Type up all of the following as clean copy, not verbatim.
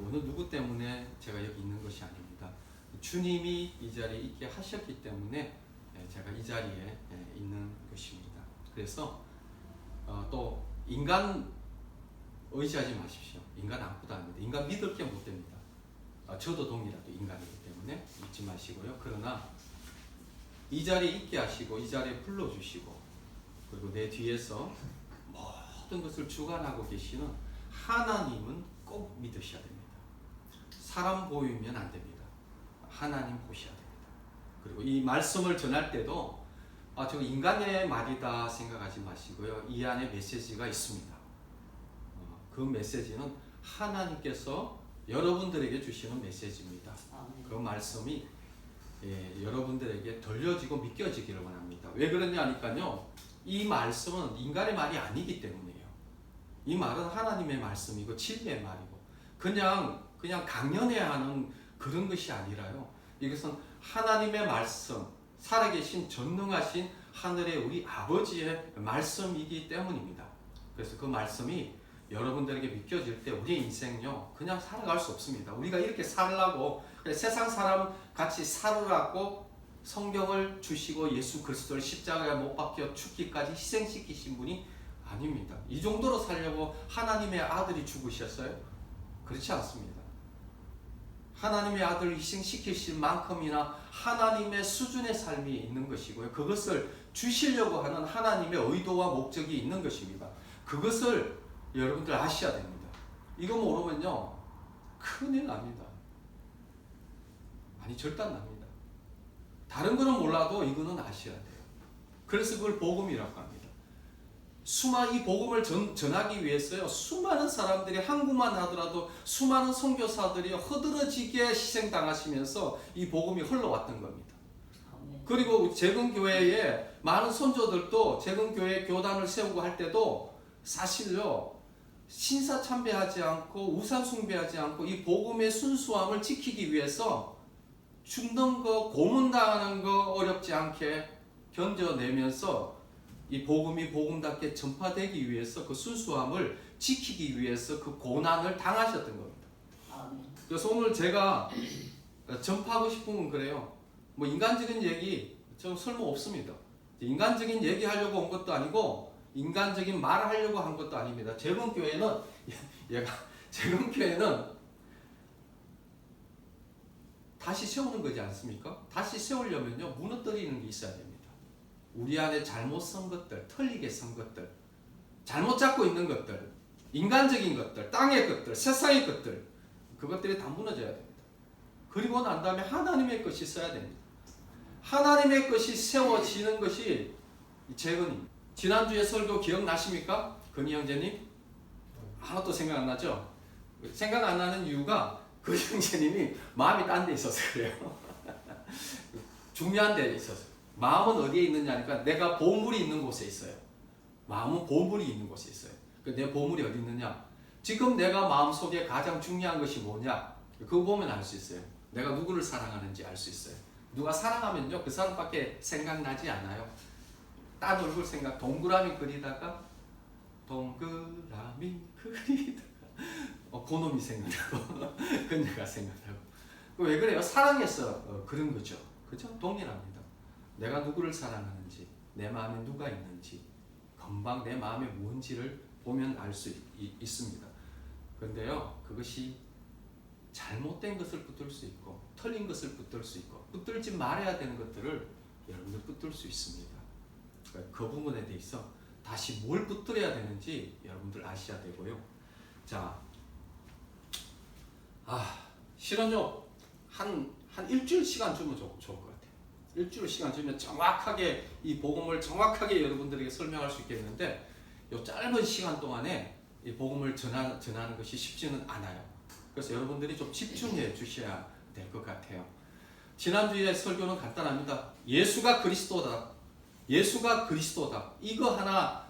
어느 누구 때문에 제가 여기 있는 것이 아닙니다. 주님이 이 자리에 있게 하셨기 때문에 제가 이 자리에 있는 것입니다. 그래서 또 인간 의지하지 마십시오. 인간 아무것도 아닙니다. 인간 믿을 게 못 됩니다. 저도 동일하게 인간이기 때문에 믿지 마시고요. 그러나 이 자리에 있게 하시고 이 자리에 불러주시고 그리고 내 뒤에서 모든 것을 주관하고 계시는 하나님은 꼭 믿으셔야 됩니다. 사람 보이면 안 됩니다. 하나님 보셔야 됩니다. 그리고 이 말씀을 전할 때도 저 인간의 말이다 생각하지 마시고요. 이 안에 메시지가 있습니다. 그 메시지는 하나님께서 여러분들에게 주시는 메시지입니다. 그 말씀이 여러분들에게 들려지고 믿겨지기를 원합니다. 왜 그러냐니까요. 이 말씀은 인간의 말이 아니기 때문이에요. 이 말은 하나님의 말씀이고 진리의 말이고 그냥 강연해야 하는 그런 것이 아니라요. 이것은 하나님의 말씀, 살아계신 전능하신 하늘의 우리 아버지의 말씀이기 때문입니다. 그래서 그 말씀이 여러분들에게 믿겨질 때 우리의 인생요 그냥 살아갈 수 없습니다. 우리가 이렇게 살라고 세상 사람 같이 살으라고 성경을 주시고 예수 그리스도를 십자가에 못 박혀 죽기까지 희생시키신 분이 아닙니다. 이 정도로 살려고 하나님의 아들이 죽으셨어요? 그렇지 않습니다. 하나님의 아들을 희생시키실 만큼이나 하나님의 수준의 삶이 있는 것이고요. 그것을 주시려고 하는 하나님의 의도와 목적이 있는 것입니다. 그것을 여러분들 아셔야 됩니다. 이거 모르면요 큰일 납니다. 아니 절단 납니다. 다른 거는 몰라도 이거는 아셔야 돼요. 그래서 그걸 복음이라고 합니다. 이 복음을 전하기 위해서요 수많은 사람들이 한국만 하더라도 수많은 선교사들이 허드러지게 희생당하시면서 이 복음이 흘러왔던 겁니다. 그리고 재건교회에 많은 선조들도 재건교회 교단을 세우고 할 때도 사실요 신사참배하지 않고 우상숭배하지 않고 이 복음의 순수함을 지키기 위해서 죽는 거 고문당하는 거 어렵지 않게 견뎌내면서 이 복음이 복음답게 전파되기 위해서 그 순수함을 지키기 위해서 그 고난을 당하셨던 겁니다. 그래서 오늘 제가 전파하고 싶은 건 그래요. 뭐 인간적인 얘기 좀 쓸모없습니다. 인간적인 얘기 하려고 온 것도 아니고 인간적인 말을 하려고 한 것도 아닙니다. 재건교회는 다시 세우는 거지 않습니까? 다시 세우려면요 무너뜨리는 게 있어야 됩니다. 우리 안에 잘못 선 것들, 틀리게 선 것들, 잘못 잡고 있는 것들, 인간적인 것들, 땅의 것들, 세상의 것들, 그것들이 다 무너져야 됩니다. 그리고 난 다음에 하나님의 것이 써야 됩니다. 하나님의 것이 세워지는 것이 재건입니다. 지난주에 설교 기억나십니까? 근희 형제님? 하나도 생각 안 나죠? 생각 안 나는 이유가 그 형제님이 마음이 딴 데 있어서 그래요. 중요한 데 있어서. 마음은 어디에 있느냐니까 내가 보물이 있는 곳에 있어요. 마음은 보물이 있는 곳에 있어요. 내 보물이 어디 있느냐? 지금 내가 마음속에 가장 중요한 것이 뭐냐? 그거 보면 알 수 있어요. 내가 누구를 사랑하는지 알 수 있어요. 누가 사랑하면요 그 사람밖에 생각나지 않아요. 딴 얼굴 생각, 동그라미 그리다가 그놈이 생각나고 그녀가 생각나고 왜 그래요? 사랑해서 그런 거죠. 그죠? 동일합니다. 내가 누구를 사랑하는지 내 마음에 누가 있는지 금방 내 마음에 뭔지를 보면 알 수 있습니다. 그런데요 그것이 잘못된 것을 붙들 수 있고 틀린 것을 붙들 수 있고 붙들지 말아야 되는 것들을 여러분들 붙들 수 있습니다. 그 부분에 대해서 다시 뭘 붙들어야 되는지 여러분들 아셔야 되고요. 자, 실은요 한 일주일 시간 주면 좋을 것 같아요. 일주일 시간 주면 정확하게 이 복음을 정확하게 여러분들에게 설명할 수 있겠는데 이 짧은 시간 동안에 이 복음을 전하는 것이 쉽지는 않아요. 그래서 여러분들이 좀 집중해 주셔야 될 것 같아요. 지난주에 설교는 간단합니다. 예수가 그리스도다. 예수가 그리스도다. 이거 하나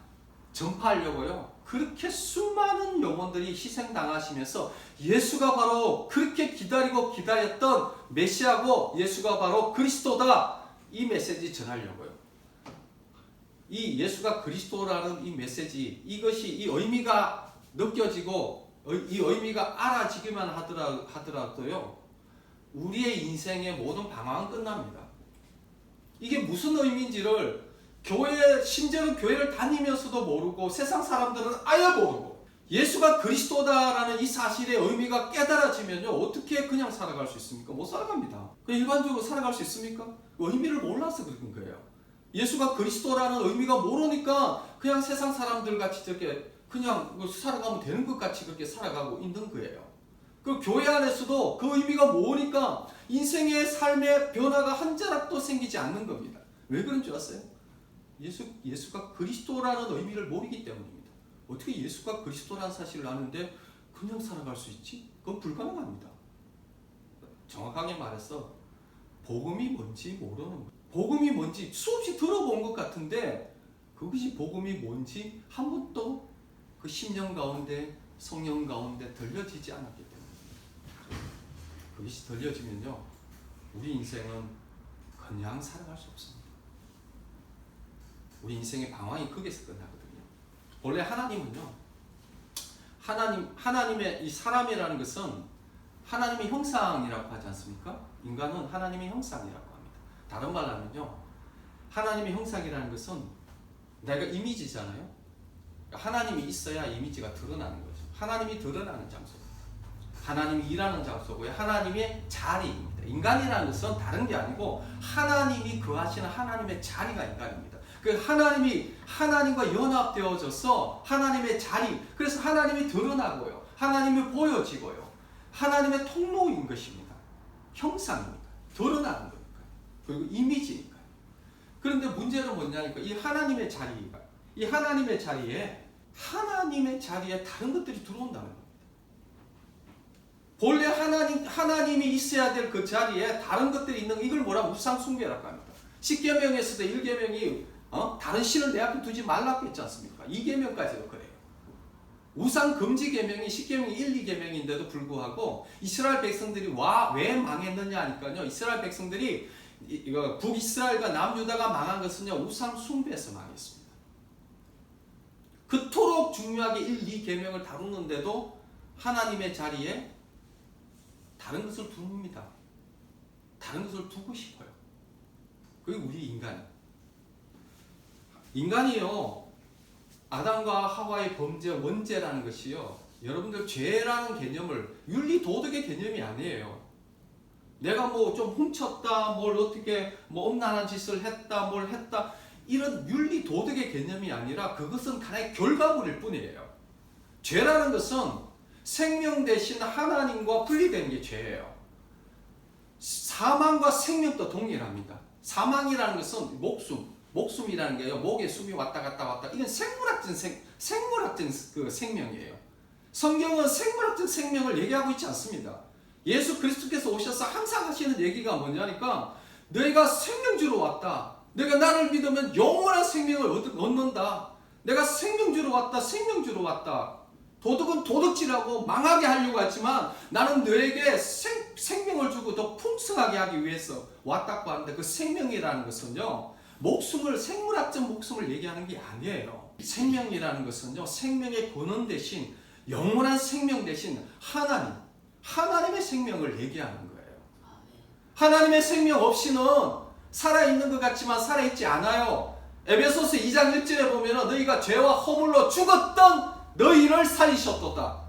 전파하려고요. 그렇게 수많은 영혼들이 희생당하시면서 예수가 바로 그렇게 기다리고 기다렸던 메시아고 예수가 바로 그리스도다. 이 메시지 전하려고요. 이 예수가 그리스도라는 이 메시지 이것이 이 의미가 느껴지고 이 의미가 알아지기만 하더라도요, 우리의 인생의 모든 방황은 끝납니다. 이게 무슨 의미인지를 심지어는 교회를 다니면서도 모르고 세상 사람들은 아예 모르고 예수가 그리스도다라는 이 사실의 의미가 깨달아지면요, 어떻게 그냥 살아갈 수 있습니까? 못 살아갑니다. 일반적으로 살아갈 수 있습니까? 의미를 몰라서 그런 거예요. 예수가 그리스도라는 의미가 모르니까 그냥 세상 사람들 같이 저렇게 그냥 살아가면 되는 것 같이 그렇게 살아가고 있는 거예요. 그 교회 안에서도 그 의미가 모르니까 인생의 삶의 변화가 한 자락도 생기지 않는 겁니다. 왜 그런 줄 아세요? 예수가 그리스도라는 의미를 모르기 때문입니다. 어떻게 예수가 그리스도라는 사실을 아는데 그냥 살아갈 수 있지? 그건 불가능합니다. 정확하게 말해서 복음이 뭔지 모르는 거예요. 복음이 뭔지 수없이 들어본 것 같은데 그것이 복음이 뭔지 한 번도 그 심령 가운데 성령 가운데 들려지지 않았기 때문에 그것이 들려지면요, 우리 인생은 그냥 살아갈 수 없습니다. 우리 인생의 방황이 거기서 끝나거든요. 원래 하나님은요, 하나님의 이 사람이라는 것은 하나님의 형상이라고 하지 않습니까? 인간은 하나님의 형상이라고 합니다. 다른 말로 하면요, 하나님의 형상이라는 것은 내가 이미지잖아요. 하나님이 있어야 이미지가 드러나는 거죠. 하나님이 드러나는 장소입니다. 하나님이 일하는 장소고요. 하나님의 자리입니다. 인간이라는 것은 다른 게 아니고 하나님이 거하시는 하나님의 자리가 인간입니다. 그 하나님이 하나님과 연합되어져서 하나님의 자리, 그래서 하나님이 드러나고요. 하나님이 보여지고요. 하나님의 통로인 것입니다. 형상입니다. 드러나는 거니까요. 그리고 이미지니까요. 그런데 문제는 뭐냐니까 이 하나님의 자리에 다른 것들이 들어온다는 겁니다. 본래 하나님이 있어야 될 그 자리에 다른 것들이 있는 이걸 뭐라고 우상 숭배라고 합니다. 10계명에서도 1계명이 다른 신을 내 앞에 두지 말라고 했지 않습니까? 2계명까지도 그래요. 우상 금지 계명이 10계명이 1, 2계명인데도 불구하고 이스라엘 백성들이 왜 망했느냐 하니까요. 이스라엘 백성들이 북이스라엘과 남유다가 망한 것은요, 우상 숭배에서 망했습니다. 그토록 중요하게 1, 2계명을 다루는데도 하나님의 자리에 다른 것을 둡니다. 다른 것을 두고 싶어요. 그게 우리 인간이요, 아담과 하와의 범죄 원죄라는 것이요, 여러분들 죄라는 개념을 윤리 도덕의 개념이 아니에요. 내가 좀 훔쳤다, 뭘 어떻게 엄란한 짓을 했다, 뭘 했다, 이런 윤리 도덕의 개념이 아니라 그것은 하나의 결과물일 뿐이에요. 죄라는 것은 생명 대신 하나님과 분리되는 게 죄예요. 사망과 생명도 동일합니다. 사망이라는 것은 목숨이라는 게요, 목에 숨이 왔다 갔다 이건 생물학적 그 생명이에요. 성경은 생물학적 생명을 얘기하고 있지 않습니다. 예수 그리스도께서 오셔서 항상 하시는 얘기가 뭐냐니까 너희가 생명 주러 왔다. 내가 나를 믿으면 영원한 생명을 얻는다. 내가 생명 주러 왔다. 도덕은 도덕질하고 망하게 하려고 하지만 나는 너에게 생명을 주고 더 풍성하게 하기 위해서 왔다고 하는데 그 생명이라는 것은요, 생물학적 목숨을 얘기하는 게 아니에요. 생명이라는 것은요, 생명의 근원 대신 영원한 생명 대신 하나님의 생명을 얘기하는 거예요. 하나님의 생명 없이는 살아있는 것 같지만 살아있지 않아요. 에베소서 2장 1절에 보면 너희가 죄와 허물로 죽었던 너희를 살리셨도다.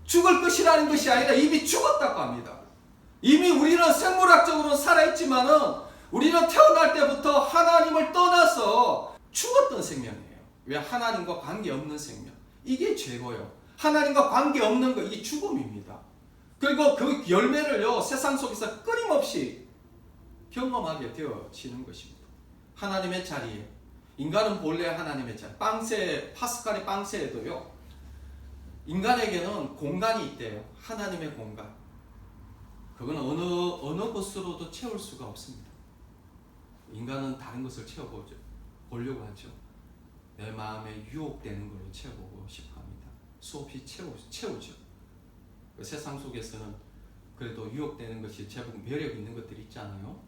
죽을 것이라는 것이 아니라 이미 죽었다고 합니다. 이미 우리는 생물학적으로는 살아있지만은 우리는 태어날 때부터 하나님을 떠나서 죽었던 생명이에요. 왜? 하나님과 관계없는 생명. 이게 죄고요. 하나님과 관계없는 거, 이게 죽음입니다. 그리고 그 열매를요, 세상 속에서 끊임없이 경험하게 되어지는 것입니다. 하나님의 자리에, 인간은 본래 하나님의 자리, 파스칼의 빵세에도요, 인간에게는 공간이 있대요. 하나님의 공간. 그건 어느 것으로도 채울 수가 없습니다. 인간은 다른 것을 채워보려고 하죠. 내 마음에 유혹되는 걸로 채워보고 싶어 합니다. 수없이 채우죠. 그 세상 속에서는 그래도 유혹되는 것이 제법 매력 있는 것들이 있잖아요.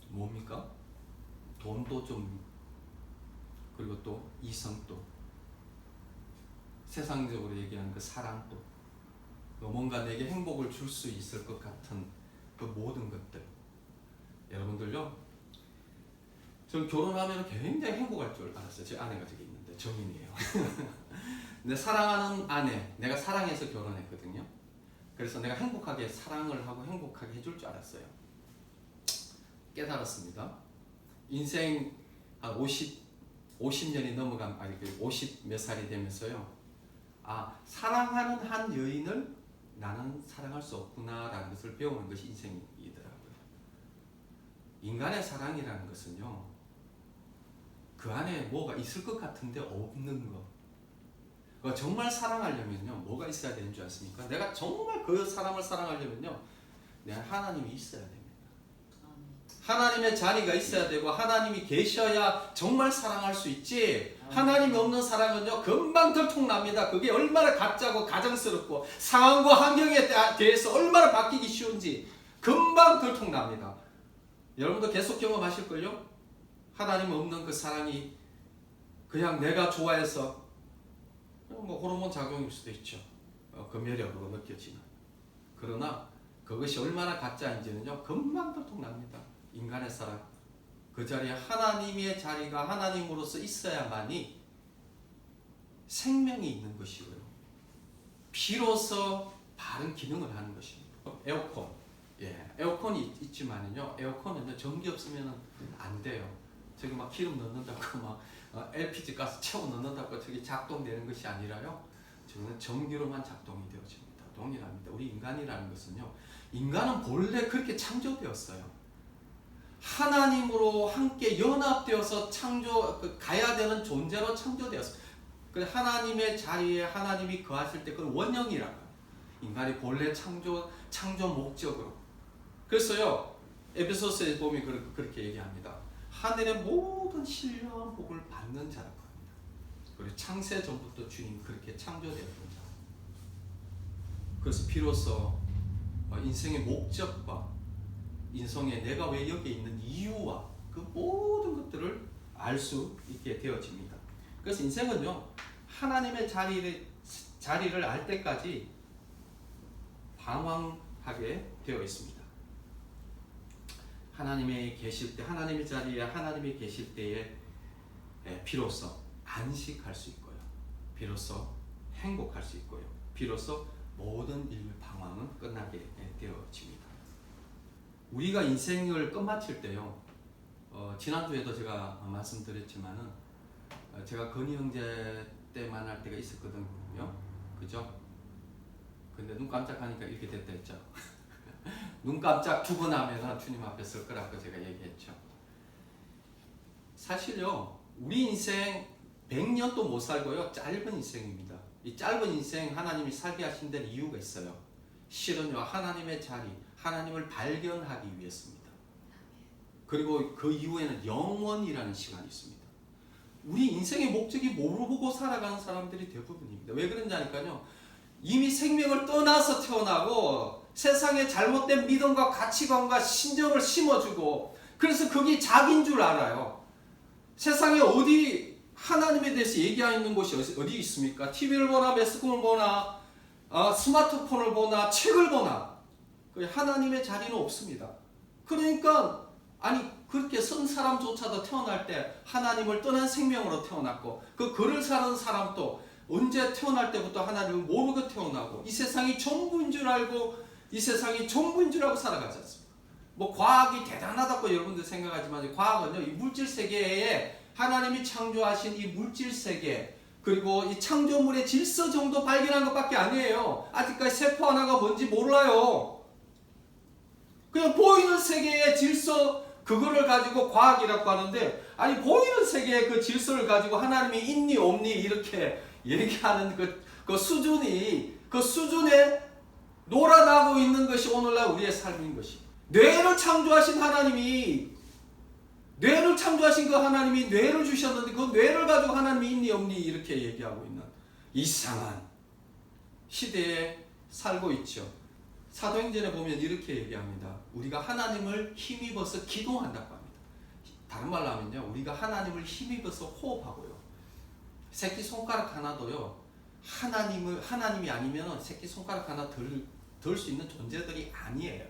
뭡니까? 돈도 좀, 그리고 또 이성도. 세상적으로 얘기하는 그 사랑도, 뭔가 내게 행복을 줄 수 있을 것 같은 그 모든 것들. 여러분들요, 저는 결혼하면 굉장히 행복할 줄 알았어요. 제 아내가 저기 있는데 정인이에요. 내 사랑하는 아내, 내가 사랑해서 결혼했거든요. 그래서 내가 행복하게 사랑을 하고 행복하게 해줄 줄 알았어요. 깨달았습니다. 인생 한 50년이 넘어간, 50 몇 살이 되면서요, 사랑하는 한 여인을 나는 사랑할 수 없구나라는 것을 배우는 것이 인생이더라고요. 인간의 사랑이라는 것은요, 그 안에 뭐가 있을 것 같은데 없는 거. 정말 사랑하려면요, 뭐가 있어야 되는 줄 아십니까? 내가 정말 그 사람을 사랑하려면요, 내가 하나님이 있어야 됩니다. 하나님의 자리가 있어야 되고, 하나님이 계셔야 정말 사랑할 수 있지. 하나님이 없는 사랑은요, 금방 들통납니다. 그게 얼마나 가짜고 가정스럽고 상황과 환경에 대해서 얼마나 바뀌기 쉬운지 금방 들통납니다. 여러분도 계속 경험하실걸요? 하나님 없는 그 사랑이 그냥 내가 좋아해서 호르몬 작용일 수도 있죠. 그 매력으로 느껴지는. 그러나 그것이 얼마나 가짜인지는요, 금방 들통납니다. 인간의 사랑. 그 자리에 하나님의 자리가 하나님으로서 있어야만이 생명이 있는 것이고요. 비로소 바른 기능을 하는 것입니다. 에어컨. 에어컨이 있지만은요, 에어컨은요, 전기 없으면 안 돼요. 저기 막 기름 넣는다고 막 LPG 가스 채워 넣는다고 저기 작동되는 것이 아니라요, 저는 전기로만 작동이 되어집니다. 동일합니다. 우리 인간이라는 것은요, 인간은 본래 그렇게 창조되었어요. 하나님으로 함께 연합되어서 가야 되는 존재로 창조되었어요. 하나님의 자리에 하나님이 거하실 때 그건 원형이라고. 인간이 본래 창조 목적으로. 그래서요, 에베소서에 보면 그렇게 얘기합니다. 하늘의 모든 신령한 복을 받는 자라고 합니다. 그리고 창세 전부터 주님 그렇게 창조되었던 자. 그래서 비로소 인생의 목적과 인생에 내가 왜 여기에 있는 이유와 그 모든 것들을 알 수 있게 되어집니다. 그래서 인생은요, 하나님의 자리를 알 때까지 방황하게 되어 있습니다. 하나님이 계실 때, 하나님의 자리에 하나님이 계실 때에 비로소 안식할 수 있고요. 비로소 행복할 수 있고요. 비로소 모든 일 방황은 끝나게 되어집니다. 우리가 인생을 끝마칠 때요, 지난주에도 제가 말씀드렸지만은, 제가 건희 형제 때만 할 때가 있었거든요. 그죠? 근데 눈 깜짝하니까 이렇게 됐다 했죠. 눈 깜짝 두고 나면 주님 앞에 설 거라고 제가 얘기했죠. 사실요, 우리 인생 100년도 못 살고요, 짧은 인생입니다. 이 짧은 인생 하나님이 살게 하신 데는 이유가 있어요. 실은요, 하나님의 자리, 하나님을 발견하기 위해서입니다. 그리고 그 이후에는 영원이라는 시간이 있습니다. 우리 인생의 목적이 모르고 살아가는 사람들이 대부분입니다. 왜 그런지 아니까요, 이미 생명을 떠나서 태어나고 세상에 잘못된 믿음과 가치관과 신정을 심어주고, 그래서 그게 자기인 줄 알아요. 세상에 어디 하나님에 대해서 얘기하는 곳이 어디 있습니까? TV를 보나 매스컴을 보나 스마트폰을 보나 책을 보나 하나님의 자리는 없습니다. 그러니까 그렇게 선 사람조차도 태어날 때 하나님을 떠난 생명으로 태어났고, 그 글을 사는 사람도 언제 태어날 때부터 하나님을 모르고 태어나고, 이 세상이 전부인 줄 알고 이 세상이 전부인 줄 알고 살아가지 않습니까? 과학이 대단하다고 여러분들 생각하지만, 과학은요, 이 물질 세계에 하나님이 창조하신 이 물질 세계, 그리고 이 창조물의 질서 정도 발견한 것밖에 아니에요. 아직까지 세포 하나가 뭔지 몰라요. 그냥 보이는 세계의 질서, 그거를 가지고 과학이라고 하는데, 보이는 세계의 그 질서를 가지고 하나님이 있니 없니 이렇게 얘기하는 그 수준에 놀아나고 있는 것이 오늘날 우리의 삶인 것이. 뇌를 창조하신 그 하나님이 뇌를 주셨는데, 그 뇌를 가지고 하나님이 있니 없니 이렇게 얘기하고 있는 이상한 시대에 살고 있죠. 사도행전에 보면 이렇게 얘기합니다. 우리가 하나님을 힘입어서 기도한다고 합니다. 다른 말로 하면요, 우리가 하나님을 힘입어서 호흡하고요, 새끼손가락 하나도요, 하나님이 아니면 새끼 손가락 하나 들 수 있는 존재들이 아니에요.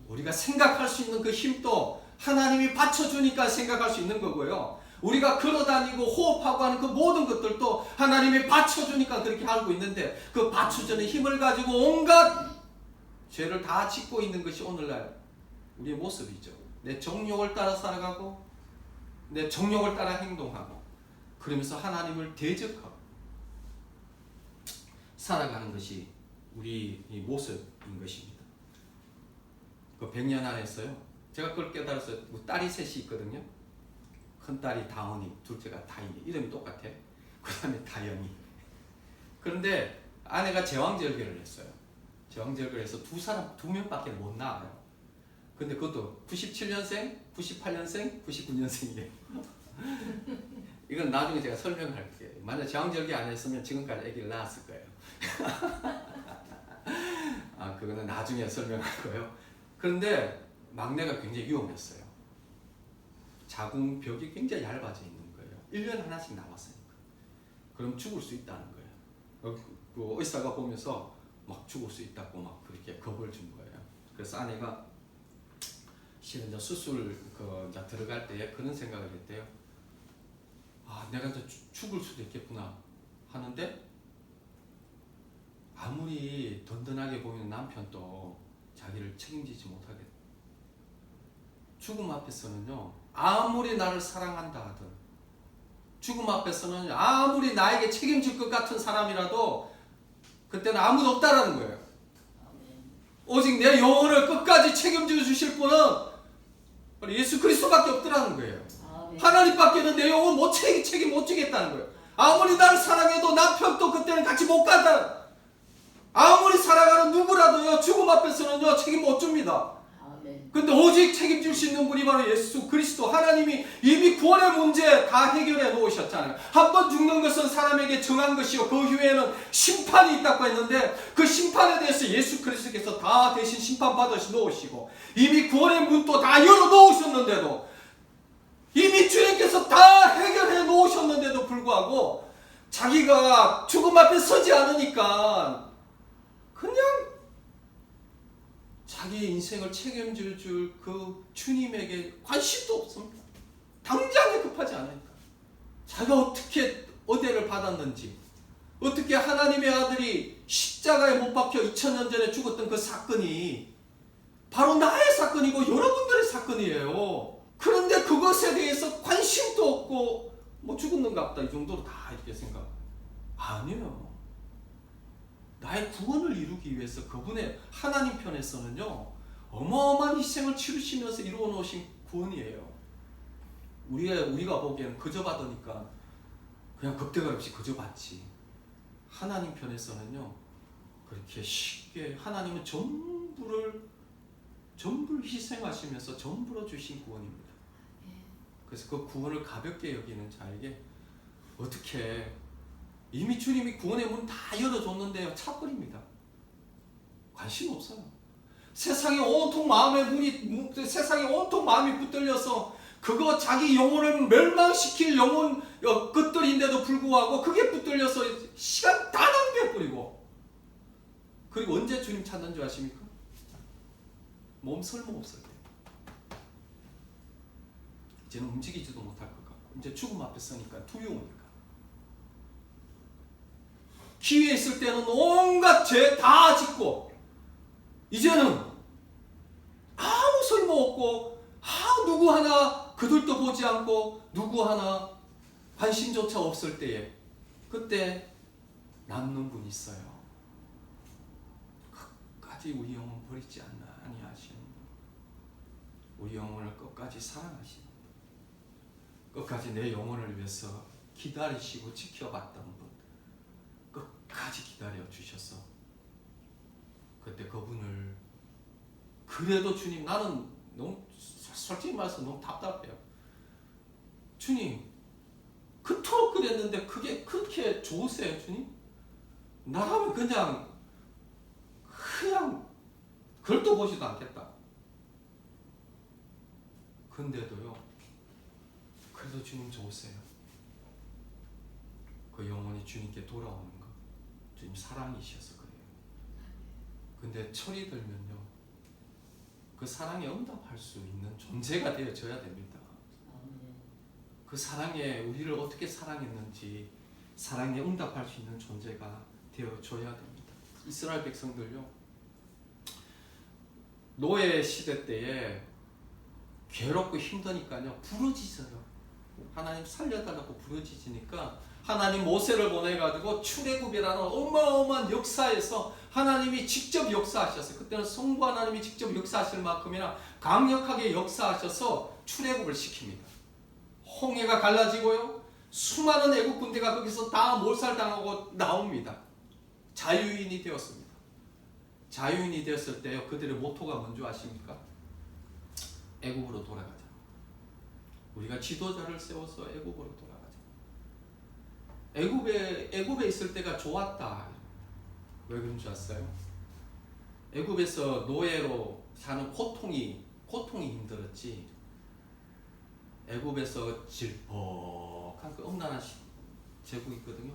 우리가 생각할 수 있는 그 힘도 하나님이 받쳐주니까 생각할 수 있는 거고요. 우리가 걸어다니고 호흡하고 하는 그 모든 것들도 하나님이 받쳐주니까 그렇게 알고 있는데, 그 받쳐주는 힘을 가지고 온갖 죄를 다 짓고 있는 것이 오늘날 우리의 모습이죠. 내 정욕을 따라 살아가고 내 정욕을 따라 행동하고, 그러면서 하나님을 대적하고 살아가는 것이 우리 모습인 것입니다. 그 100년 안에서요, 제가 그걸 깨달았어요. 딸이 셋이 있거든요. 큰 딸이 다은이, 둘째가 다인이, 이름이 똑같아. 그 다음에 다연이. 그런데 아내가 제왕절개를 했어요. 제왕절개를 해서 두 명밖에 못 나와요. 근데 그것도 97년생, 98년생, 99년생이에요. 이건 나중에 제가 설명할게요. 만약 제왕절개 안 했으면 지금까지 아기를 낳았을 거예요. 그거는 나중에 설명할 거예요. 그런데 막내가 굉장히 위험했어요. 자궁벽이 굉장히 얇아져 있는 거예요. 1년에 하나씩 나왔으니까. 그럼 죽을 수 있다는 거예요. 그 의사가 보면서 막 죽을 수 있다고 막 그렇게 겁을 준 거예요. 그래서 아내가 실은 수술 이제 들어갈 때 그런 생각을 했대요. 내가 이제 죽을 수도 있겠구나 하는데, 아무리 든든하게 보이는 남편도 자기를 책임지지 못하겠다. 죽음 앞에서는요, 아무리 나를 사랑한다 하든, 죽음 앞에서는 아무리 나에게 책임질 것 같은 사람이라도 그때는 아무도 없다라는 거예요. 오직 내 영혼을 끝까지 책임져 주실 분은 예수 그리스도밖에 없더라는 거예요. 하나님밖에는 내 영혼 책임 못 지겠다는 거예요. 아무리 나를 사랑해도 남편도 그때는 같이 못 간다. 아무리 사랑하는 누구라도요, 죽음 앞에서는요, 책임 못 줍니다. 근데 오직 책임질 수 있는 분이 바로 예수 그리스도. 하나님이 이미 구원의 문제 다 해결해 놓으셨잖아요. 한 번 죽는 것은 사람에게 정한 것이요, 그 후에는 심판이 있다고 했는데, 그 심판에 대해서 예수 그리스도께서 다 대신 심판받아 놓으시고, 이미 구원의 문도 다 열어 놓으셨는데도, 이미 주님께서 다 해결해 놓으셨는데도 불구하고 자기가 죽음 앞에 서지 않으니까 그냥 자기의 인생을 책임질 줄 그 주님에게 관심도 없습니다. 당장에 급하지 않으니까. 자기가 어떻게 은혜를 받았는지, 어떻게 하나님의 아들이 십자가에 못 박혀 2000년 전에 죽었던 그 사건이 바로 나의 사건이고 여러분들의 사건이에요. 그런데 그것에 대해서 관심도 없고 죽었는가 보다 이 정도로 다 이렇게 생각. 아니에요. 나의 구원을 이루기 위해서 그분의 하나님 편에서는요, 어마어마한 희생을 치르시면서 이루어 놓으신 구원이에요. 우리가 보기에는 그저 받으니까 그냥 겁대가 없이 그저 받지. 하나님 편에서는요, 그렇게 쉽게 하나님은 전부를 희생하시면서 전부로 주신 구원입니다. 그래서 그 구원을 가볍게 여기는 자에게 어떻게, 이미 주님이 구원의 문 다 열어줬는데요, 차버립니다. 관심 없어요. 세상에 온통 마음이 붙들려서 그거 자기 영혼을 멸망시킬 것들인데도 불구하고 그게 붙들려서 시간 다 낭비해버리고, 그리고 언제 주님 찾는 줄 아십니까? 몸 쓸모없을 때. 이제는 움직이지도 못할 것 같고, 이제 죽음 앞에 서니까 두려우니까. 기회 있을 때는 온갖 죄 다 짓고, 이제는 아무 쓸모없고, 누구 하나 그들도 보지 않고, 누구 하나 관심조차 없을 때에, 그때 남는 분이 있어요. 끝까지 우리 영혼 버리지 아니하시는 분, 우리 영혼을 끝까지 사랑하시는 분, 끝까지 내 영혼을 위해서 기다리시고 지켜봤던 분, 끝까지 기다려 주셔서 그때 그분을, 그래도 주님, 나는 너무 솔직히 말해서 너무 답답해요. 주님, 그토록 그랬는데 그게 그렇게 좋으세요, 주님? 나라면 그냥 걸도 보지도 않겠다. 근데도요, 그래도 주님 좋으세요. 그 영혼이 주님께 돌아오는 것, 주님 사랑이셔서 그래요. 근데 철이 들면요, 그 사랑에 응답할 수 있는 존재가 되어져야 됩니다. 그 사랑에 우리를 어떻게 사랑했는지 사랑에 응답할 수 있는 존재가 되어줘야 됩니다. 이스라엘 백성들요, 노예 시대 때에 괴롭고 힘드니까요 부르짖어요. 하나님 살려달라고 부르짖으니까 하나님 모세를 보내가지고 출애굽이라는 어마어마한 역사에서 하나님이 직접 역사하셔서, 그때는 성부 하나님이 직접 역사하실 만큼이나 강력하게 역사하셔서 출애굽을 시킵니다. 홍해가 갈라지고요, 수많은 애국 군대가 거기서 다 몰살당하고 나옵니다. 자유인이 되었습니다. 자유인이 되었을 때요, 그들의 모토가 뭔지 아십니까? 애국으로 돌아가자. 우리가 지도자를 세워서 애국으로 돌아가자. 애국에 있을 때가 좋았다. 왜 그런 줄 아세요? 애국에서 노예로 사는 고통이 힘들었지. 애국에서 질퍽한 그 엄난한 제국이 있거든요.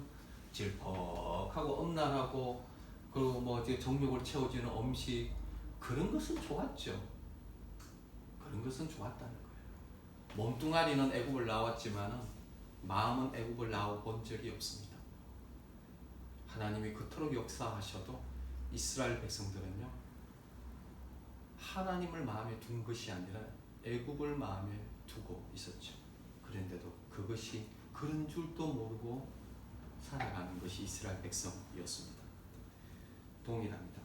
질퍽하고 엄난하고, 그리고 뭐 정욕을 채워주는 음식, 그런 것은 좋았죠. 그런 것은 좋았다는 거예요. 몸뚱아리는 애국을 나왔지만은 마음은 애국을 나와본 적이 없습니다. 하나님이 그토록 역사하셔도 이스라엘 백성들은요, 하나님을 마음에 둔 것이 아니라 애국을 마음에 두고 있었죠. 그런데도 그것이 그런 줄도 모르고 살아가는 것이 이스라엘 백성이었습니다. 동일합니다.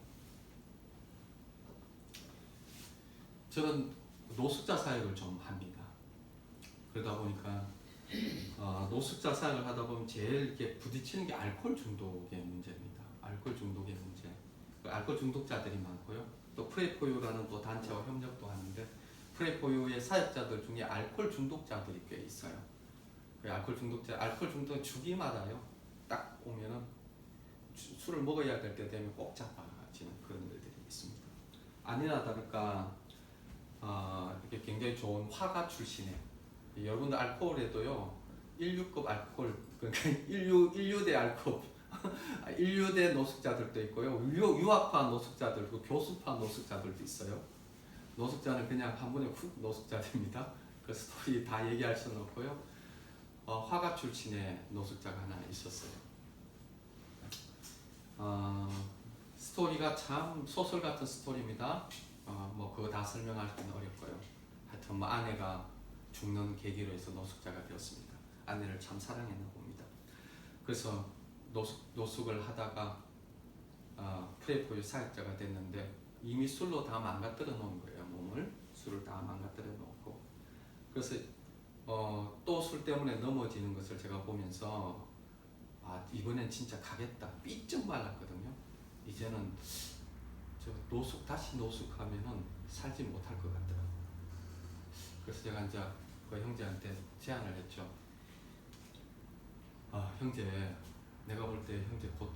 저는 노숙자 사역을 좀 합니다. 그러다 보니까 노숙자 사역을 하다 보면 제일 이렇게 부딪히는 게 알코올 중독의 문제입니다. 알코올 중독의 문제. 알코올 중독자들이 많고요. 또 프레포유라는 또 단체와 협력도 하는데, 프레포유의 사역자들 중에 알코올 중독자들이 꽤 있어요. 그 알코올 중독 주기마다요, 딱 오면은 술을 먹어야 될 때 되면 꼭 자빠지는 그런 일들이 있습니다. 아니나 다를까 이렇게 굉장히 좋은 화가 출신의, 여러분들 알코올에도요 1류급 알코올, 그러니까 인류대 알코올 인류대 노숙자들도 있고요, 유학파 노숙자들도, 교수파 노숙자들도 있어요. 노숙자는 그냥 한 번에 훅 노숙자입니다. 그 스토리 다 얘기할 수는 없고요. 화가 출신의 노숙자가 하나 있었어요. 스토리가 참 소설 같은 스토리입니다. 뭐 그거 다 설명하기는 어렵고요. 하여튼 뭐 아내가 죽는 계기로 해서 노숙자가 되었습니다. 아내를 참 사랑했나 봅니다. 그래서 노숙을 하다가 프레포유 사역자가 됐는데, 이미 술로 다 망가뜨려 놓은 거예요. 몸을 술을 다 망가뜨려 놓고. 그래서 또 술 때문에 넘어지는 것을 제가 보면서 이번엔 진짜 가겠다, 삐쩍 말랐거든요. 이제는 다시 노숙하면은 살지 못할 것 같더라고요. 그래서 제가 이제 그 형제한테 제안을 했죠. 형제, 내가 볼 때 형제 곧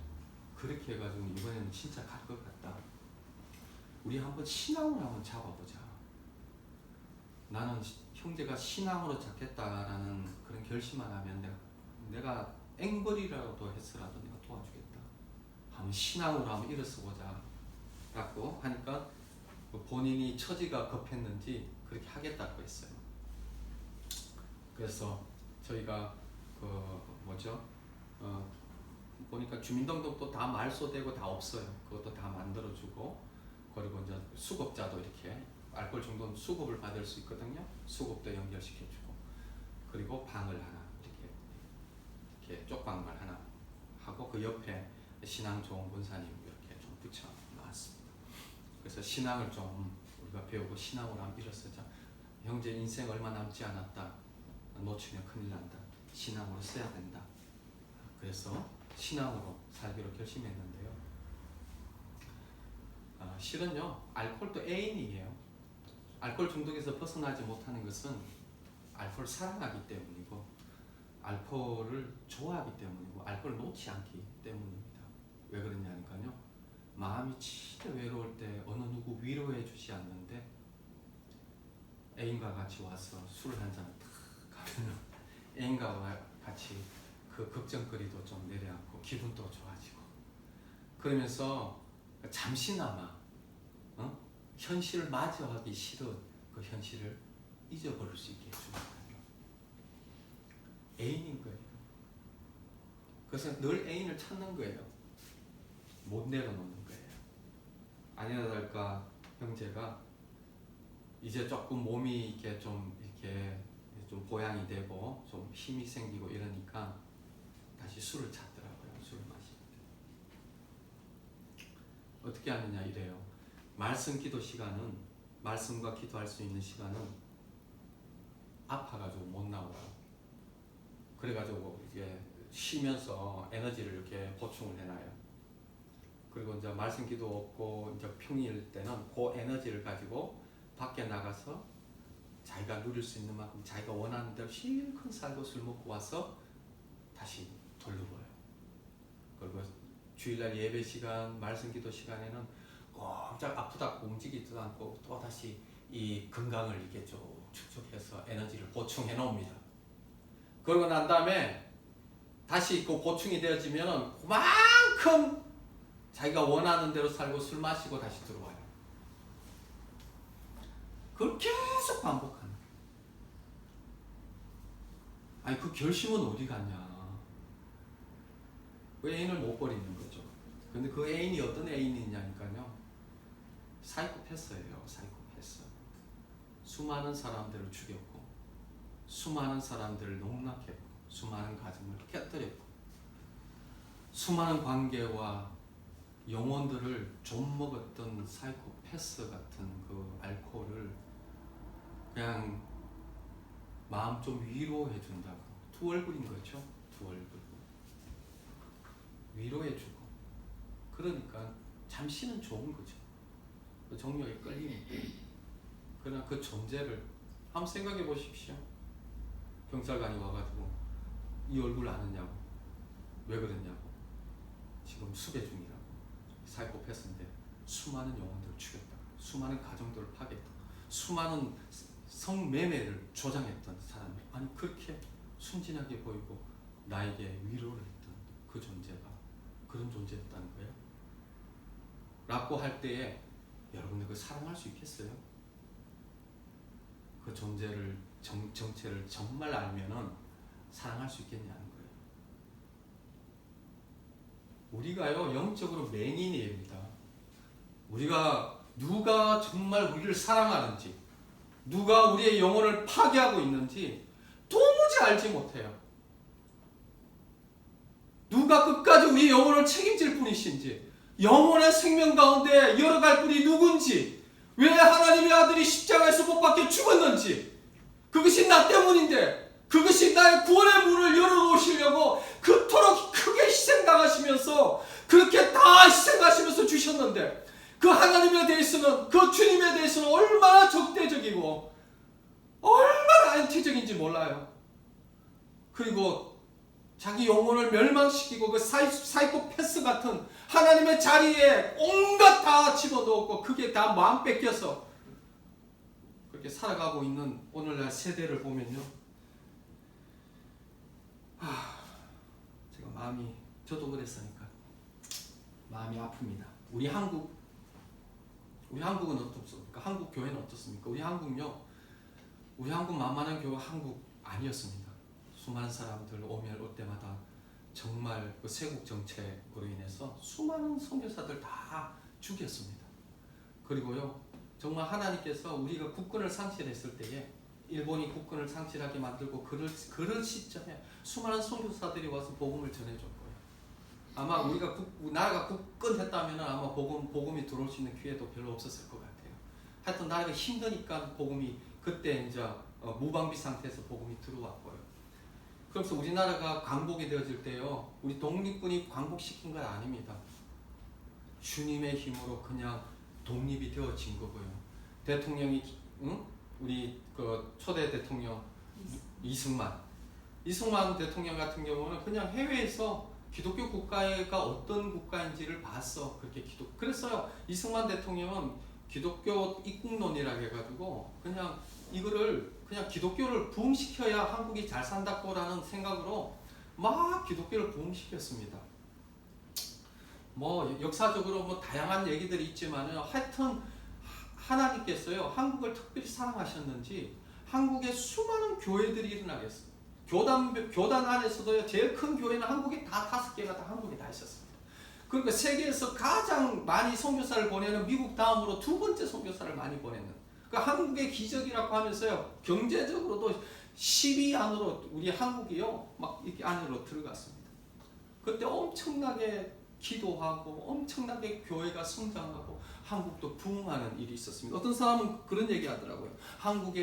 그렇게 해가지고 이번에는 진짜 갈 것 같다. 우리 한번 신앙으로 한번 잡아보자. 나는 형제가 신앙으로 잡겠다라는 그런 결심만 하면 내가 앵벌이라도 해서라도 내가 도와주겠다. 한번 신앙으로 한번 일어서보자 라고 하니까 본인이 처지가 급했는지 그렇게 하겠다고 했어요. 그래서 저희가 보니까 주민등록도 다 말소되고 다 없어요. 그것도 다 만들어주고, 그리고 이제 수급자도 이렇게 알코올 중독 수급을 받을 수 있거든요. 수급도 연결시켜주고, 그리고 방을 하나 이렇게 쪽방을 하나 하고, 그 옆에 신앙 좋은 권사님 이렇게 좀 붙여 놨습니다. 그래서 신앙을 좀 우리가 배우고 신앙으로 한번 일어서자. 형제 인생 얼마 남지 않았다. 놓치면 큰일 난다. 신앙으로 써야 된다. 그래서 신앙으로 살기로 결심했는데요. 실은요, 알코올도 애인이에요. 알코올 중독에서 벗어나지 못하는 것은 알코올을 사랑하기 때문이고, 알코올을 좋아하기 때문이고, 알코올을 놓지 않기 때문입니다. 왜 그러냐니까요, 마음이 진짜 외로울 때 어느 누구 위로해 주지 않는데 애인과 같이 와서 술을 한잔 탁 가면 애인과 같이 그 걱정거리도 좀 내려앉고 기분도 좋아지고 그러면서 잠시나마 현실을 마주하기 싫은 그 현실을 잊어버릴 수 있게 해주는 거예요. 애인인 거예요. 그래서 늘 애인을 찾는 거예요. 못 내려놓는 거예요. 아니나 다를까 형제가 이제 조금 몸이 이렇게 좀 보양이 되고 좀 힘이 생기고 이러니까 다시 술을 찾더라고요. 술을 마시는데 어떻게 하느냐 이래요. 말씀 기도 시간은 말씀과 기도할 수 있는 시간은 아파가지고 못 나와요. 그래가지고 이제 쉬면서 에너지를 이렇게 보충을 해놔요. 그리고 이제 말씀 기도 없고 이제 평일 때는 그 에너지를 가지고 밖에 나가서 자기가 누릴 수 있는 만큼 자기가 원하는 대로 실컷 살고 술 먹고 와서 다시 돌려보여요. 그리고 주일날 예배 시간, 말씀 기도 시간에는 꼼짝 아프다고 움직이지도 않고 또 다시 이 건강을 이렇게 쭉 축적해서 에너지를 보충해 놓습니다. 그러고 난 다음에 다시 그 보충이 되어지면 그만큼 자기가 원하는 대로 살고 술 마시고 다시 들어와요. 그걸 계속 반복하는 거예요. 아니 그 결심은 어디 갔냐. 그 애인을 못 버리는 거죠. 근데 그 애인이 어떤 애인이냐니까요. 사이코패스예요. 사이코패스. 수많은 사람들을 죽였고 수많은 사람들을 농락했고 수많은 가정을 깨뜨렸고 수많은 관계와 영혼들을 좀 먹었던 사이코패스 같은 그 알코올을 그냥 마음 좀 위로해 준다고. 두 얼굴인 거죠. 두 얼굴. 위로해 주고. 그러니까 잠시는 좋은 거죠. 그 정욕에 끌리니까. 그러나 그 존재를 한번 생각해 보십시오. 경찰관이 와가지고 이 얼굴 아느냐고. 왜 그랬냐고. 지금 수배 중이라고. 사이코패스인데 수많은 영혼들을 죽였다. 수많은 가정들을 파괴했다. 수많은 성매매를 조장했던 사람이 아니 그렇게 순진하게 보이고 나에게 위로를 했던 그 존재가 그런 존재였다는 거예요. 라고 할 때에 여러분들 그 사랑할 수 있겠어요? 그 존재를 정체를 정말 알면은 사랑할 수 있겠냐는 거예요. 우리가요 영적으로 맹인입니다. 우리가 누가 정말 우리를 사랑하는지 누가 우리의 영혼을 파괴하고 있는지 도무지 알지 못해요. 누가 끝까지 우리 영혼을 책임질 분이신지 영혼의 생명 가운데 열어갈 분이 누군지 왜 하나님의 아들이 십자가에서 못 박혀 죽었는지 그것이 나 때문인데 그것이 나의 구원의 문을 열어놓으시려고 그토록 크게 희생당하시면서 그렇게 다 희생하시면서 주셨는데 그 하나님에 대해서는 그 주님에 대해서는 얼마나 적대적이고 얼마나 안티적인지 몰라요. 그리고 자기 영혼을 멸망시키고 그 사이코패스 같은 하나님의 자리에 온갖 다 집어넣었고 그게 다 마음 뺏겨서 그렇게 살아가고 있는 오늘날 세대를 보면요. 제가 마음이 저도 그랬으니까 마음이 아픕니다. 우리 한국은 어떻습니까? 한국 교회는 어떻습니까? 우리 한국 만만한 교회 한국 아니었습니다. 수많은 사람들 올 때마다 정말 그 세국 정책으로 인해서 수많은 선교사들 다 죽였습니다. 그리고요 정말 하나님께서 우리가 국권을 상실했을 때에 일본이 국권을 상실하게 만들고 그럴 시점에 수많은 선교사들이 와서 복음을 전해줬고요. 아마 우리가 나라가 국권했다면 아마 복음이 들어올 수 있는 기회도 별로 없었을 것 같아요. 하여튼 나라가 힘드니까 복음이 그때 이제 무방비 상태에서 복음이 들어왔고요. 그래서 우리나라가 광복이 되어질 때요, 우리 독립군이 광복시킨 건 아닙니다. 주님의 힘으로 그냥 독립이 되어진 거고요. 대통령이 우리 그 초대 대통령 이승만 대통령 같은 경우는 그냥 해외에서 기독교 국가가 어떤 국가인지를 봤어. 그랬어요. 이승만 대통령은 기독교 입국론이라고 해가지고 그냥 이거를 그냥 기독교를 부흥시켜야 한국이 잘 산다고라는 생각으로 막 기독교를 부흥시켰습니다. 뭐 역사적으로 뭐 다양한 얘기들이 있지만은 하여튼 하나님께서요 한국을 특별히 사랑하셨는지 한국에 수많은 교회들이 일어나겠어요. 교단 안에서도요 제일 큰 교회는 한국에 다 5개가 다 한국에 다 있었습니다. 그러니까 세계에서 가장 많이 선교사를 보내는 미국 다음으로 2번째 선교사를 많이 보내는 그러니까 한국의 기적이라고 하면서요 경제적으로도 10위 안으로 우리 한국이요 막 이렇게 안으로 들어갔습니다. 그때 엄청나게 기도하고 엄청나게 교회가 성장하고 한국도 부흥하는 일이 있었습니다. 어떤 사람은 그런 얘기 하더라고요. 한국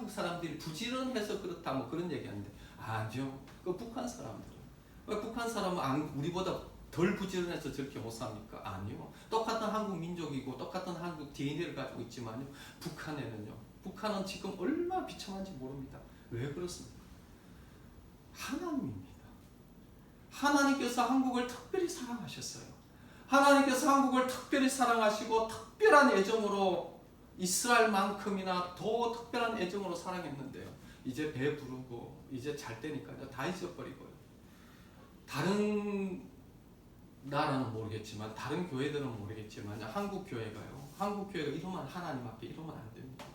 사람들이 부지런해서 그렇다 뭐 그런 얘기 하는데 아니요. 그 북한 사람들은 북한 사람은 우리보다 덜 부지런해서 저렇게 못 삽니까? 아니요. 똑같은 한국 민족이고 똑같은 한국 DNA를 가지고 있지만요. 북한은 지금 얼마나 비참한지 모릅니다. 왜 그렇습니까? 하나님입니다. 하나님께서 한국을 특별히 사랑하셨어요. 하나님께서 한국을 특별히 사랑하시고 특별한 애정으로 이스라엘만큼이나 더 특별한 애정으로 사랑했는데요. 이제 배부르고 이제 잘 때니까요. 다 잊어버리고요. 다른 나라는 모르겠지만 다른 교회들은 모르겠지만 한국 교회가 이러면 하나님 앞에 이러면 안 됩니다.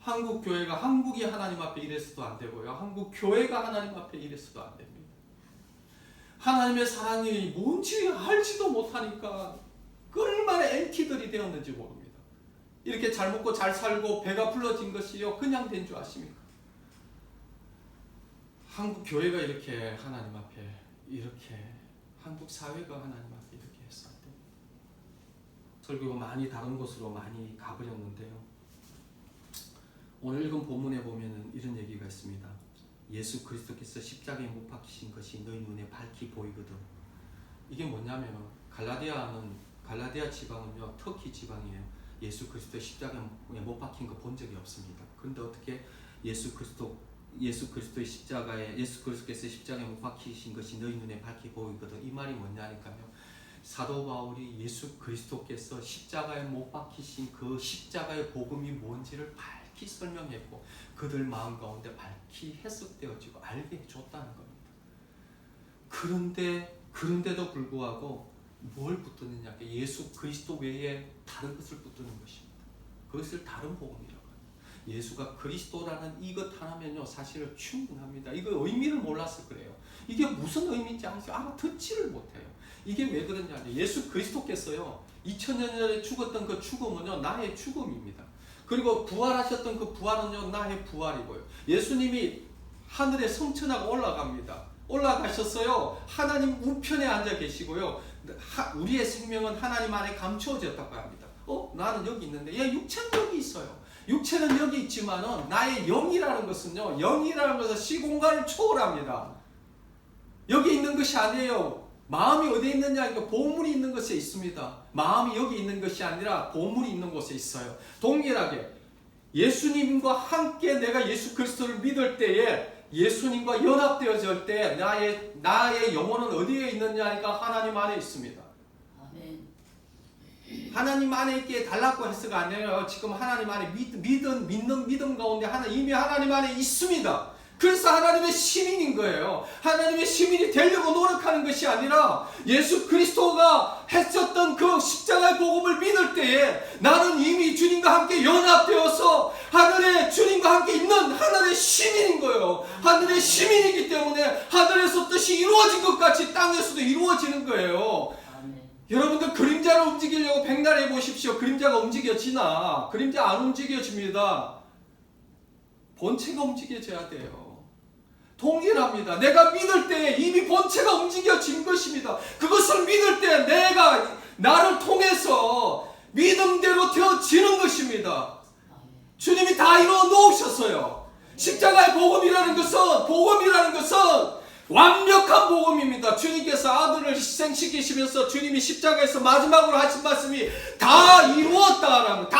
한국 교회가 한국이 하나님 앞에 이랬어도 안 되고요. 한국 교회가 하나님 앞에 이랬어도 안 됩니다. 하나님의 사랑이 뭔지 알지도 못하니까 얼마나 엔티들이 되었는지 모릅니다. 이렇게 잘 먹고 잘 살고 배가 불러진 것이요 그냥 된 줄 아십니까? 한국 교회가 이렇게 하나님 앞에 이렇게 한국 사회가 하나님 앞에 이렇게 했을 때 설교가 많이 다른 곳으로 많이 가버렸는데요. 오늘 읽은 본문에 보면은 이런 얘기가 있습니다. 예수 그리스도께서 십자가에 못 박히신 것이 너희 눈에 밝히 보이거든. 이게 뭐냐면 갈라디아 지방은요 터키 지방이에요. 예수 그리스도 십자가에 못 박힌 거 본 적이 없습니다. 그런데 어떻게 예수 그리스도께서 십자가에 못 박히신 것이 너희 눈에 밝히 보이거든. 이 말이 뭐냐니까요. 사도 바울이 예수 그리스도께서 십자가에 못 박히신 그 십자가의 복음이 뭔지를 밝히 설명했고 그들 마음 가운데 밝히 해석되어지고 알게 해줬다는 겁니다. 그런데도 불구하고 뭘 붙드느냐? 예수 그리스도 외에 다른 것을 붙드는 것입니다. 그것을 다른 복음이라고 합니다. 예수가 그리스도라는 이것 하나면요 사실은 충분합니다. 이거 의미를 몰라서 그래요. 이게 무슨 의미인지 알아듣지를 못해요. 이게 왜 그러냐? 예수 그리스도께서요 2000년 전에 죽었던 그 죽음은요 나의 죽음입니다. 그리고 부활하셨던 그 부활은요 나의 부활이고요. 예수님이 하늘에 성천하고 올라가셨어요. 하나님 우편에 앉아 계시고요. 우리의 생명은 하나님 안에 감추어졌다고 합니다. 나는 여기 있는데 육체는 여기 있어요. 육체는 여기 있지만은 나의 영이라는 것은 시공간을 초월합니다. 여기 있는 것이 아니에요. 마음이 어디에 있느냐? 보물이 있는 곳에 있습니다. 마음이 여기 있는 것이 아니라 보물이 있는 곳에 있어요. 동일하게 예수님과 함께 내가 예수 그리스도를 믿을 때에 예수님과 연합되어질 때 나의 영혼은 어디에 있느냐니까 하나님 안에 있습니다. 아멘. 하나님 안에 있기에 달라고 해서가 아니에요. 지금 하나님 안에 믿는 믿음 가운데 이미 하나님 안에 있습니다. 그래서 하나님의 시민인 거예요. 하나님의 시민이 되려고 노력하는 것이 아니라 예수 그리스도가 했었던 그 십자가의 복음을 믿을 때에 나는 이미 주님과 함께 연합되어서 하늘에 주님과 함께 있는 하늘의 시민인 거예요. 하늘의 시민이기 때문에 하늘에서 뜻이 이루어진 것 같이 땅에서도 이루어지는 거예요. 여러분들 그림자를 움직이려고 백날 해보십시오. 그림자가 움직여지나? 그림자 안 움직여집니다. 본체가 움직여져야 돼요. 동일합니다. 내가 믿을 때 이미 본체가 움직여진 것입니다. 그것을 믿을 때 내가 나를 통해서 믿음대로 되어지는 것입니다. 주님이 다 이루어 놓으셨어요. 십자가의 복음이라는 것은 완벽한 복음입니다. 주님께서 아들을 희생시키시면서 주님이 십자가에서 마지막으로 하신 말씀이 다 이루었다는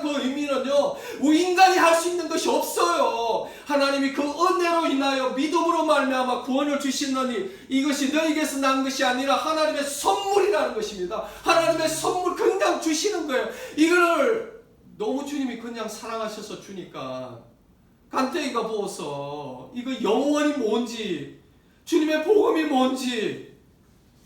그 의미는요 인간이 할 수 있는 것이 없어요. 하나님이 그 은혜로 인하여 믿음으로 말미암아 구원을 주시느니 이것이 너희에게서 난 것이 아니라 하나님의 선물이라는 것입니다. 하나님의 선물 그냥 주시는 거예요. 이거를 너무 주님이 그냥 사랑하셔서 주니까 간땡이가 부어서 이거 영원히 뭔지 주님의 복음이 뭔지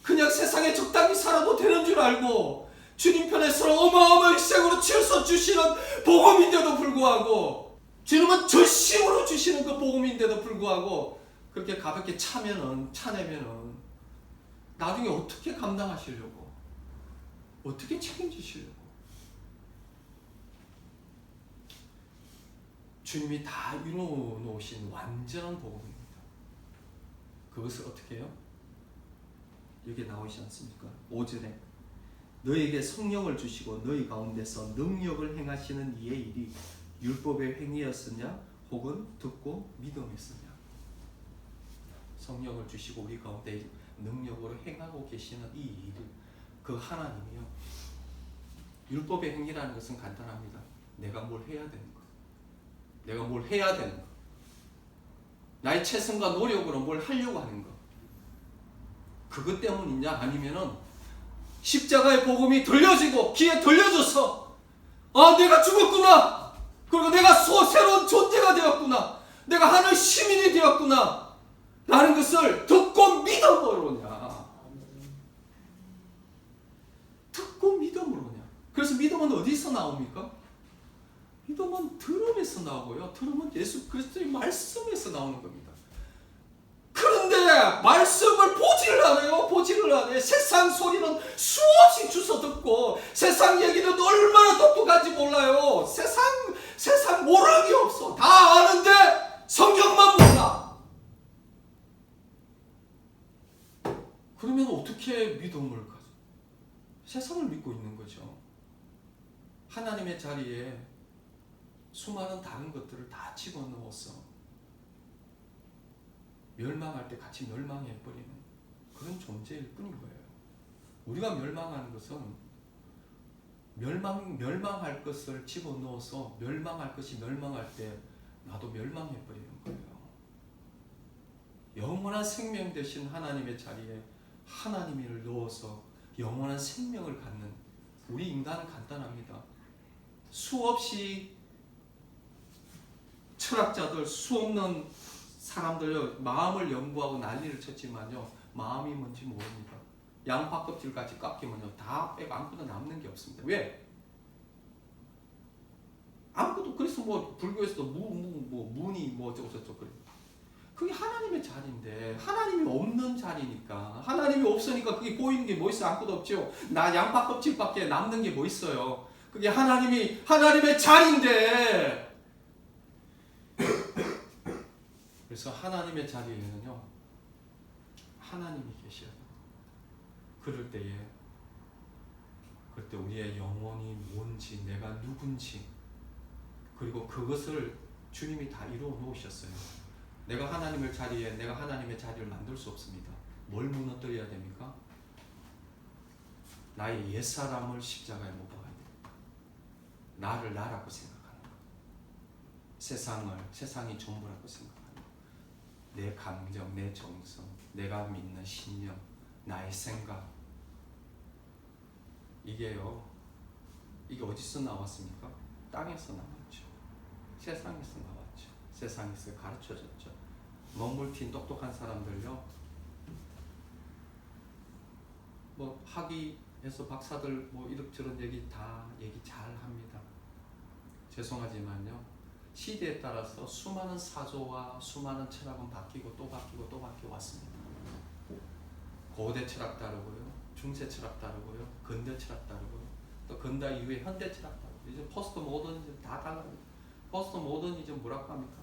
그냥 세상에 적당히 살아도 되는 줄 알고 주님 편에서 어마어마한 희생으로 치러서 주시는 복음인데도 불구하고, 주님은 전심으로 주시는 그 복음인데도 불구하고 그렇게 가볍게 차내면은 나중에 어떻게 감당하시려고, 어떻게 책임지시려고. 주님이 다 이루어 놓으신 완전한 복음입니다. 그것을 어떻게 해요? 여기에 나오지 않습니까? 5절에 너에게 성령을 주시고 너희 가운데서 능력을 행하시는 이의 일이 율법의 행위였으냐 혹은 듣고 믿음이었으냐. 성령을 주시고 우리 가운데 능력으로 행하고 계시는 이 일을, 그 하나님이요, 율법의 행위라는 것은 간단합니다. 내가 뭘 해야 되는 것, 내가 뭘 해야 되는 것, 나의 최선과 노력으로 뭘 하려고 하는 것, 그것 때문이냐 아니면은 십자가의 복음이 들려지고 귀에 들려져서 내가 죽었구나, 그리고 내가 새로운 존재가 되었구나, 내가 하늘 시민이 되었구나 라는 것을 듣고 믿음으로냐. 듣고 믿음으로냐. 그래서 믿음은 어디서 나옵니까? 믿음은 들음에서 나오고요, 들음은 예수 그리스도의 말씀에서 나오는 겁니다. 그런데 말씀을 보지를 않아요. 보지를 않아요. 세상 소리는 수없이 주워 듣고 세상 얘기는 얼마나 똑똑한지 몰라요. 세상 모르는 게 없어. 다 아는데 성경만 몰라. 그러면 어떻게 믿음을 가져? 세상을 믿고 있는 거죠. 하나님의 자리에 수많은 다른 것들을 다 집어넣어서 멸망할 때 같이 멸망해버리는 그런 존재일 뿐인 거예요. 우리가 멸망하는 것은 멸망할 것을 집어넣어서 멸망할 것이 멸망할 때 나도 멸망해버리는 거예요. 영원한 생명 되신 하나님의 자리에 하나님을 넣어서 영원한 생명을 갖는 우리 인간은 간단합니다. 수없이 철학자들, 수없는 사람들요, 마음을 연구하고 난리를 쳤지만요, 마음이 뭔지 모릅니다. 양파 껍질같이 깎이면요, 다 빼고 아무것도 남는 게 없습니다. 왜? 아무것도. 그래서 뭐 불교에서도 문이 뭐 어쩌고저쩌고 그래. 그게 하나님의 자리인데 하나님이 없는 자리니까, 하나님이 없으니까 그게 보이는 게 뭐 있어? 아무것도 없죠. 나 양파 껍질밖에 남는 게 뭐 있어요? 그게 하나님의 자리인데. 그래서 하나님의 자리에는요, 하나님이 계셔야 돼요. 그럴 때 우리의 영혼이 뭔지, 내가 누군지, 그리고 그것을 주님이 다 이루어 놓으셨어요. 내가 하나님의 자리를 만들 수 없습니다. 뭘 무너뜨려야 됩니까? 나의 옛사람을 십자가에 못 박아야 됩니다. 나를 나라고 생각하는 것, 세상이 전부라고 생각하는 것, 내 감정, 내 정성, 내가 믿는 신념, 나의 생각, 이게 어디서 나왔습니까? 땅에서 나왔죠. 세상에서 나왔죠. 세상에서 가르쳐졌죠. 먹물튄 똑똑한 사람들요, 뭐 학위에서 박사들 뭐 이런저런 얘기 잘 합니다. 죄송하지만요, 시대에 따라서 수많은 사조와 수많은 철학은 바뀌고 또 바뀌고 또 바뀌어 왔습니다. 고대 철학 다르고요, 중세 철학 다르고요, 근대 철학 다르고요, 또 근대 이후에 현대 철학 다르고, 이제 포스트 모더니즘 다 달라요. 포스트 모더니즘 뭐라고 합니까?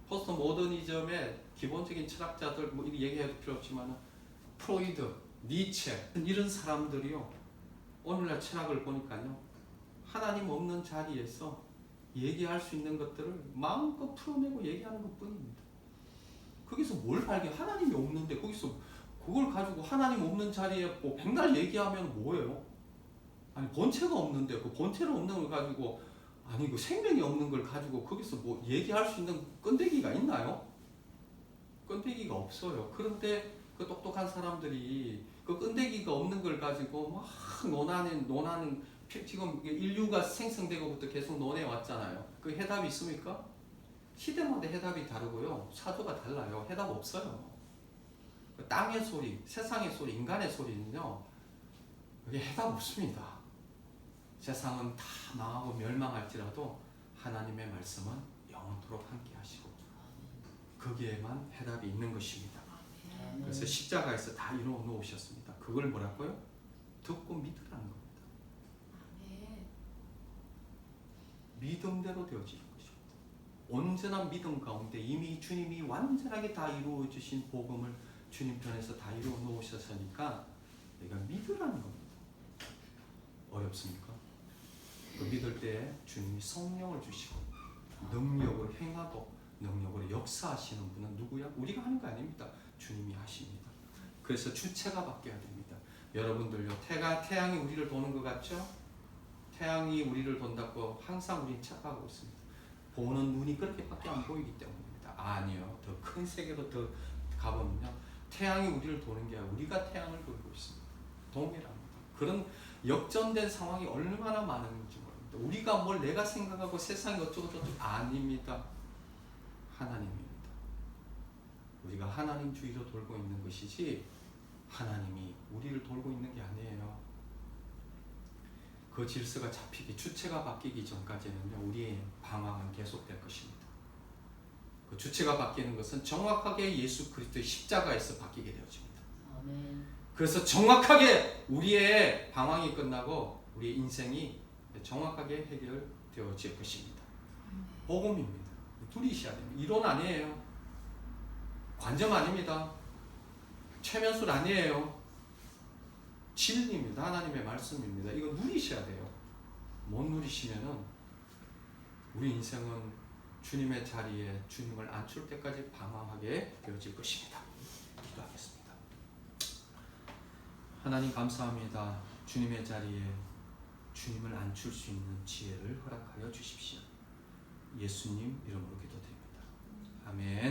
포스트 모더니즘의 기본적인 철학자들 뭐 이렇게 얘기해도 필요 없지만 프로이드, 니체 이런 사람들이요, 오늘날 철학을 보니까요, 하나님 없는 자리에서 얘기할 수 있는 것들을 마음껏 풀어내고 얘기하는 것뿐입니다. 거기서 뭘 발견? 하나님이 없는데 거기서 그걸 가지고 하나님 없는 자리에 뭐 백날 얘기하면 뭐예요? 아니 본체가 없는데 그 본체를 없는 걸 가지고, 아니 그 생명이 없는 걸 가지고 거기서 뭐 얘기할 수 있는 끈데기가 있나요? 끈데기가 없어요. 그런데 그 똑똑한 사람들이 그 끈데기가 없는 걸 가지고 막 논하는 지금 인류가 생성되고부터 계속 논해 왔잖아요. 그 해답이 있습니까? 시대마다 해답이 다르고요, 사조가 달라요. 해답 없어요. 땅의 소리, 세상의 소리, 인간의 소리는요, 그게 해답 없습니다. 세상은 다 망하고 멸망할지라도 하나님의 말씀은 영원토록 함께 하시고 거기에만 해답이 있는 것입니다. 그래서 십자가에서 다 이루어 놓으셨습니다. 그걸 뭐라고요? 듣고 믿으라는 겁니다. 믿음대로 되어지는 것입니다. 온전한 믿음 가운데 이미 주님이 완전하게 다 이루어 주신 복음을 주님 편에서 다 이루어 놓으셨으니까 내가 믿으라는 겁니다. 어렵습니까? 그 믿을 때에 주님이 성령을 주시고 능력으로 행하고 능력으로 역사하시는 분은 누구야? 우리가 하는 거 아닙니다. 주님이 하십니다. 그래서 주체가 바뀌어야 됩니다. 여러분들요, 태양이 우리를 도는 것 같죠? 태양이 우리를 돈다고 항상 우리는 착각하고 있습니다. 보는 눈이 그렇게밖에 안 보이기 때문입니다. 아니요, 더 큰 세계로 더 가보면요, 태양이 우리를 도는 게 아니라 우리가 태양을 돌고 있습니다. 동일합니다. 그런 역전된 상황이 얼마나 많은지 모릅니다. 우리가 뭘 내가 생각하고 세상이 어쩌고저쩌고 아닙니다. 하나님입니다. 우리가 하나님 주위로 돌고 있는 것이지 하나님이 우리를 돌고 있는 게 아니에요. 그 질서가 잡히기, 주체가 바뀌기 전까지는요, 우리의 방황은 계속될 것입니다. 그 주체가 바뀌는 것은 정확하게 예수 그리스도의 십자가에서 바뀌게 되어집니다. 아멘. 그래서 정확하게 우리의 방황이 끝나고 우리의 인생이 정확하게 해결되어질 것입니다. 복음입니다. 누리셔야 됩니다. 이론 아니에요. 관점 아닙니다. 최면술 아니에요. 진리입니다. 하나님의 말씀입니다. 이거 누리셔야 돼요. 못 누리시면은 우리 인생은 주님의 자리에 주님을 앉힐 때까지 방황하게 되어질 것입니다. 기도하겠습니다. 하나님 감사합니다. 주님의 자리에 주님을 앉힐 수 있는 지혜를 허락하여 주십시오. 예수님 이름으로 기도드립니다. 아멘.